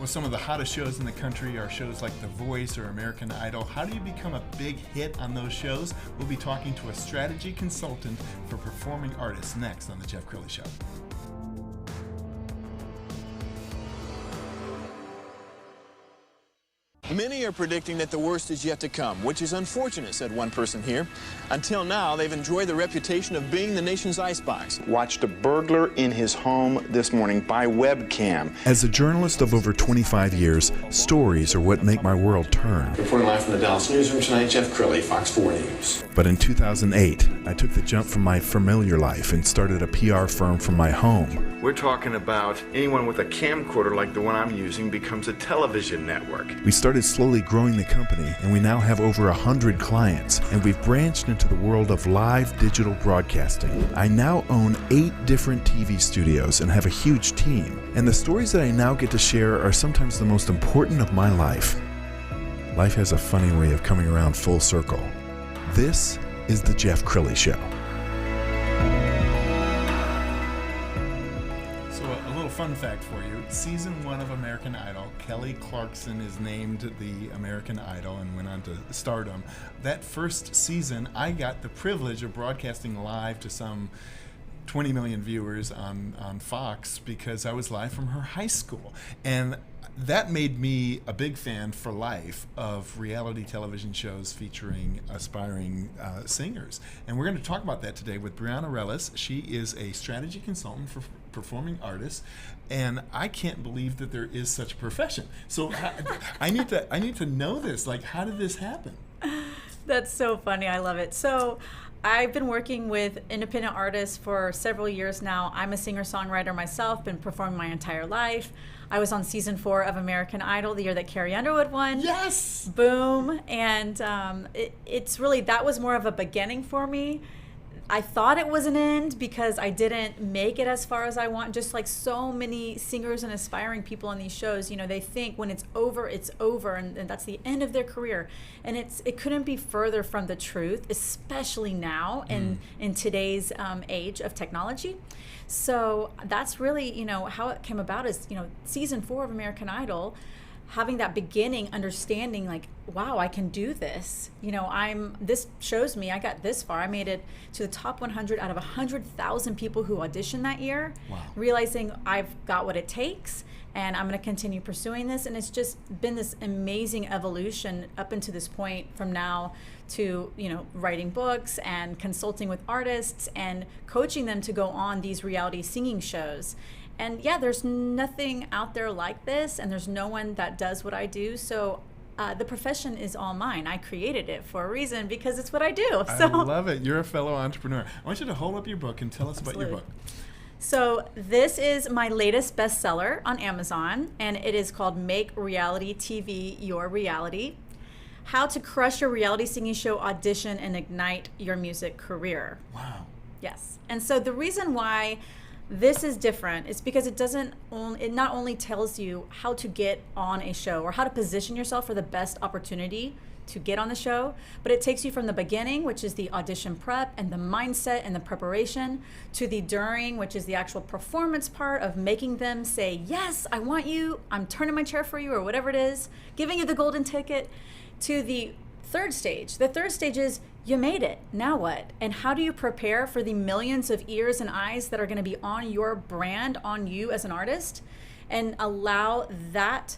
Well, some of the hottest shows in the country are shows like The Voice or American Idol. How do you become a big hit on those shows? We'll be talking to a strategy consultant for performing artists next on The Jeff Crilley Show. Many are predicting that the worst is yet to come, which is unfortunate, said one person here. Until now, they've enjoyed the reputation of being the nation's icebox. Watched a burglar in his home this morning by webcam. As a journalist of over 25 years, stories are what make my world turn. Reporting live from the Dallas newsroom tonight, Jeff Crilley, Fox 4 News. But in 2008, I took the jump from my familiar life and started a PR firm from my home. We're talking about anyone with a camcorder like the one I'm using becomes a television network. We started slowly growing the company, and we now have over 100 clients, and we've branched into the world of live digital broadcasting. I now own 8 different TV studios and have a huge team, and the stories that I now get to share are sometimes the most important of my life. Life has a funny way of coming around full circle. This is The Jeff Crilley Show. Fun fact for you, season 1 of American Idol, Kelly Clarkson is named the American Idol and went on to stardom. That first season, I got the privilege of broadcasting live to some 20 million viewers on Fox because I was live from her high school. And that made me a big fan for life of reality television shows featuring aspiring singers. And we're going to talk about that today with Brianna Ruelas. She is a strategy consultant for performing artists, and I can't believe that there is such a profession. So I need to know this. Like, how did this happen? That's so funny. I love it. So I've been working with independent artists for several years now. I'm a singer-songwriter myself, been performing my entire life. I was on season 4 of American Idol the year that Carrie Underwood won. Yes! Boom. And it's really, that was more of a beginning for me. I thought it was an end because I didn't make it as far as I want. Just like so many singers and aspiring people on these shows, you know, they think when it's over, and that's the end of their career. And it couldn't be further from the truth, especially now in today's age of technology. So that's really, you know, how it came about is, you know, season 4 of American Idol, having that beginning understanding like, wow, I can do this. You know, this shows me I got this far. I made it to the top 100 out of 100,000 people who auditioned that year. Wow. Realizing I've got what it takes and I'm going to continue pursuing this. And it's just been this amazing evolution up until this point from now to, you know, writing books and consulting with artists and coaching them to go on these reality singing shows. And yeah, there's nothing out there like this, and there's no one that does what I do. So the profession is all mine. I created it for a reason because it's what I do. So I love it. You're a fellow entrepreneur. I want you to hold up your book and tell us about your book. So this is my latest bestseller on Amazon, and it is called Make Reality TV Your Reality: How to Crush Your Reality Singing Show Audition and Ignite Your Music Career. Wow. Yes. And so the reason why this is different is because it not only tells you how to get on a show or how to position yourself for the best opportunity to get on the show, but it takes you from the beginning, which is the audition prep and the mindset and the preparation, to the during, which is the actual performance part of making them say, yes, I want you, I'm turning my chair for you, or whatever it is, giving you the golden ticket, to the third stage. The third stage is you made it. Now what? And how do you prepare for the millions of ears and eyes that are going to be on your brand, on you as an artist, and allow that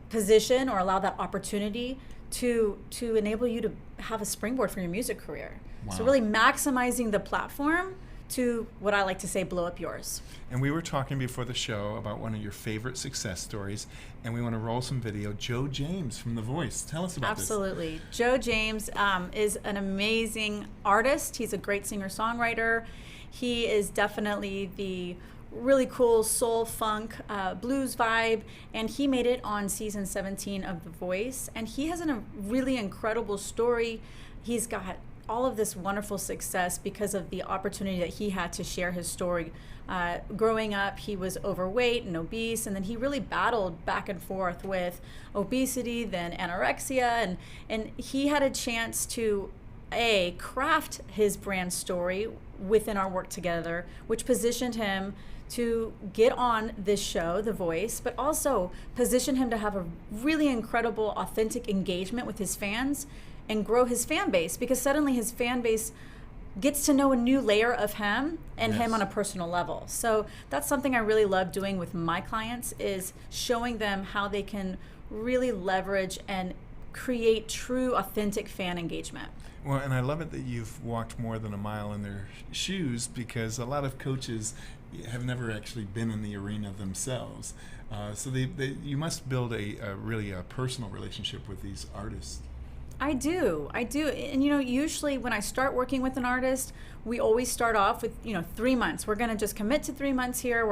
position or allow that opportunity to enable you to have a springboard for your music career. Wow. So really maximizing the platform to, what I like to say, blow up yours. And we were talking before the show about one of your favorite success stories, and we want to roll some video. Joe James from The Voice. Tell us about this. Absolutely. Joe James is an amazing artist. He's a great singer-songwriter. He is definitely the really cool soul funk blues vibe, and he made it on season 17 of The Voice, and he has a really incredible story. He's got all of this wonderful success because of the opportunity that he had to share his story. Growing up, he was overweight and obese, and then he really battled back and forth with obesity, then anorexia, and he had a chance to craft his brand story within our work together, which positioned him to get on this show, The Voice, but also position him to have a really incredible, authentic engagement with his fans and grow his fan base, because suddenly his fan base gets to know a new layer of him and him on a personal level. So that's something I really love doing with my clients, is showing them how they can really leverage and create true, authentic fan engagement. Well, and I love it that you've walked more than a mile in their shoes, because a lot of coaches have never actually been in the arena themselves. So you must build a really personal relationship with these artists. I do. And usually when I start working with an artist, we always start off with, 3 months. We're going to just commit to 3 months here.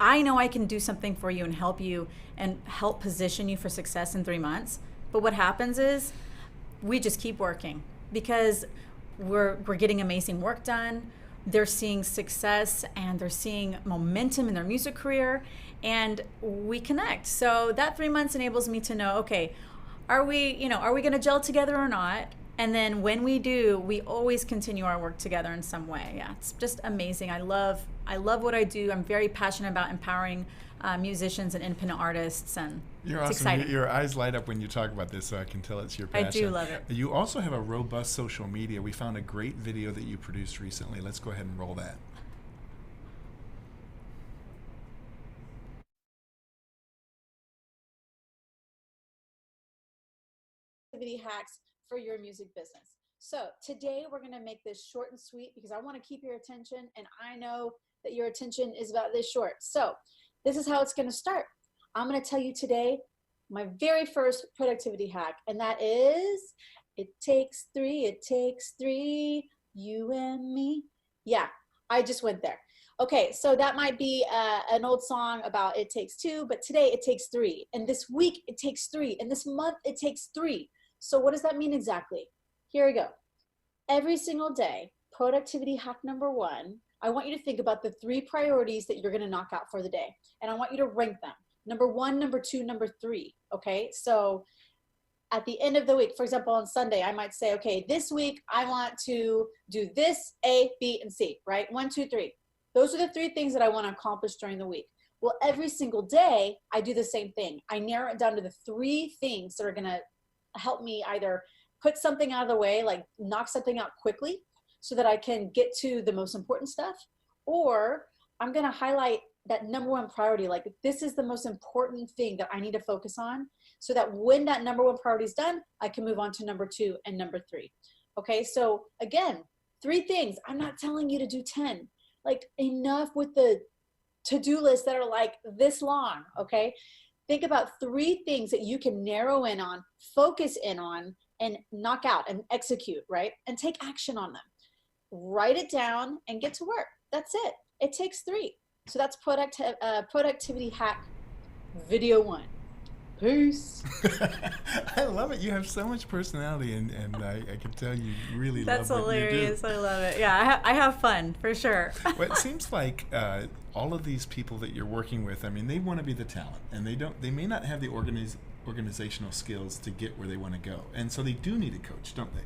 I know I can do something for you and help you and help position you for success in 3 months. But what happens is we just keep working, because we're getting amazing work done. They're seeing success and they're seeing momentum in their music career, and we connect. So that 3 months enables me to know, okay, are we going to gel together or not? And then when we do, we always continue our work together in some way. Yeah, it's just amazing. I love what I do. I'm very passionate about empowering musicians and independent artists, and You're it's awesome. exciting. Your eyes light up when you talk about this, so I can tell it's your passion. I do love it. You also have a robust social media. We found a great video that you produced recently. Let's go ahead and roll that. Hacks for your music business. So today we're going to make this short and sweet, because I want to keep your attention, and I know that your attention is about this short. So this is how it's going to start. I'm going to tell you today my very first productivity hack, and that is, it takes three, you and me. Yeah, I just went there. Okay, so that might be an old song about it takes two, but today it takes three. And this week it takes three. And this month it takes three. So what does that mean exactly? Here we go. Every single day, productivity hack number 1, I want you to think about the 3 priorities that you're going to knock out for the day. And I want you to rank them. Number 1, number 2, number 3. Okay, so at the end of the week, for example, on Sunday, I might say, okay, this week I want to do this, A, B, and C, right? 1, 2, 3. Those are the 3 things that I want to accomplish during the week. Well, every single day, I do the same thing. I narrow it down to the 3 things that are going to help me either put something out of the way, like knock something out quickly so that I can get to the most important stuff, or I'm going to highlight that number 1 priority, like this is the most important thing that I need to focus on, so that when that number 1 priority is done, I can move on to number 2 and number 3. Okay, so again, 3 things. I'm not telling you to do 10. Like, enough with the to-do lists that are like this long, okay? Think about 3 things that you can narrow in on, focus in on, and knock out and execute, right? And take action on them. Write it down and get to work. That's it. It takes 3. So that's productivity hack video 1. Peace. I love it. You have so much personality, and I can tell you really That's love what hilarious. you do. I love it. Yeah, I have fun for sure. Well, it seems like all of these people that you're working with, I mean, they want to be the talent, and they may not have the organizational skills to get where they want to go, and so they do need a coach, don't they?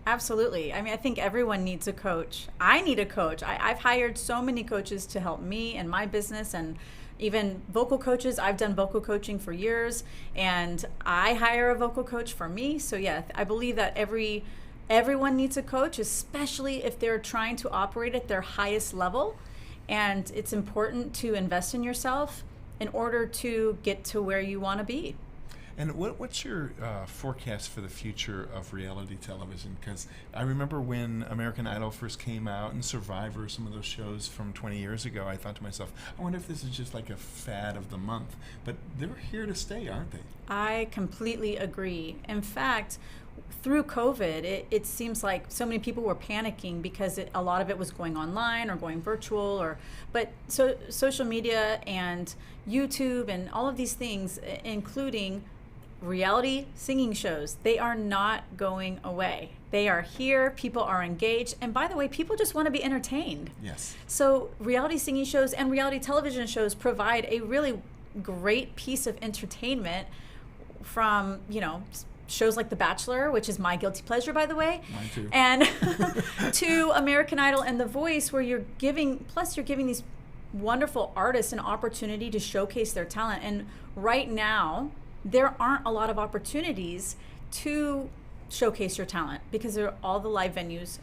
Absolutely. I mean, I think everyone needs a coach. I need a coach. I've hired so many coaches to help me and my business, and even vocal coaches. I've done vocal coaching for years, and I hire a vocal coach for me. So yeah, I believe that everyone needs a coach, especially if they're trying to operate at their highest level. And it's important to invest in yourself in order to get to where you want to be. And what's your forecast for the future of reality television? Because I remember when American Idol first came out, and Survivor, some of those shows from 20 years ago, I thought to myself, I wonder if this is just like a fad of the month. But they're here to stay, aren't they? I completely agree. In fact, through COVID, it seems like so many people were panicking because a lot of it was going online or going virtual, but social media and YouTube and all of these things, including reality singing shows, they are not going away. They are here. People are engaged. And by the way, people just want to be entertained. Yes. So reality singing shows and reality television shows provide a really great piece of entertainment, from, shows like The Bachelor, which is my guilty pleasure, by the way. Mine too. And to American Idol and The Voice, where you're giving these wonderful artists an opportunity to showcase their talent. And right now, there aren't a lot of opportunities to showcase your talent because all the live venues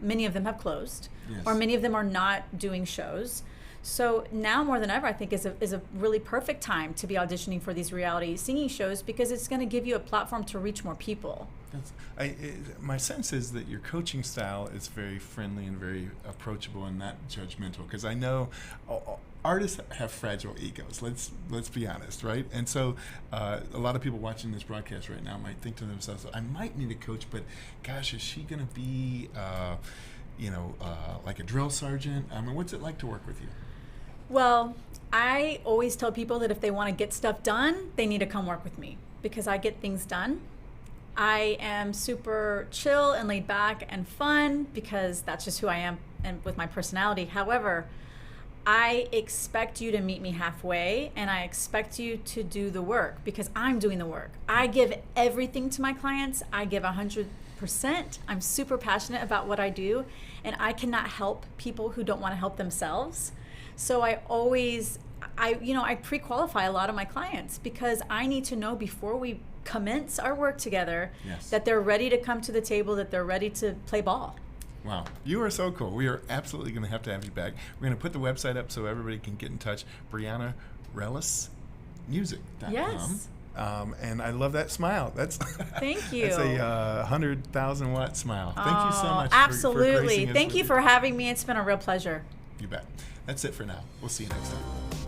many of them have closed, yes, or many of them are not doing shows. So now more than ever, I think is a really perfect time to be auditioning for these reality singing shows, because it's going to give you a platform to reach more people. My sense is that your coaching style is very friendly and very approachable and not judgmental, because I know artists have fragile egos. Let's be honest, right? And so a lot of people watching this broadcast right now might think to themselves, I might need a coach, but gosh, is she going to be like a drill sergeant? I mean, what's it like to work with you? Well, I always tell people that if they want to get stuff done, they need to come work with me, because I get things done. I am super chill and laid back and fun, because that's just who I am and with my personality. However, I expect you to meet me halfway, and I expect you to do the work, because I'm doing the work. I give everything to my clients. I give 100%. I'm super passionate about what I do, and I cannot help people who don't want to help themselves. So I pre-qualify a lot of my clients, because I need to know before we commence our work together, yes, that they're ready to come to the table, that they're ready to play ball. Wow, you are so cool. We are absolutely going to have you back. We're going to put the website up so everybody can get in touch. Brianna Ruelas music.com. Yes. And I love that smile. Thank you. That's a 100,000 watt smile. Thank you so much. Absolutely. For Thank you for having me. It's been a real pleasure. You bet. That's it for now. We'll see you next time.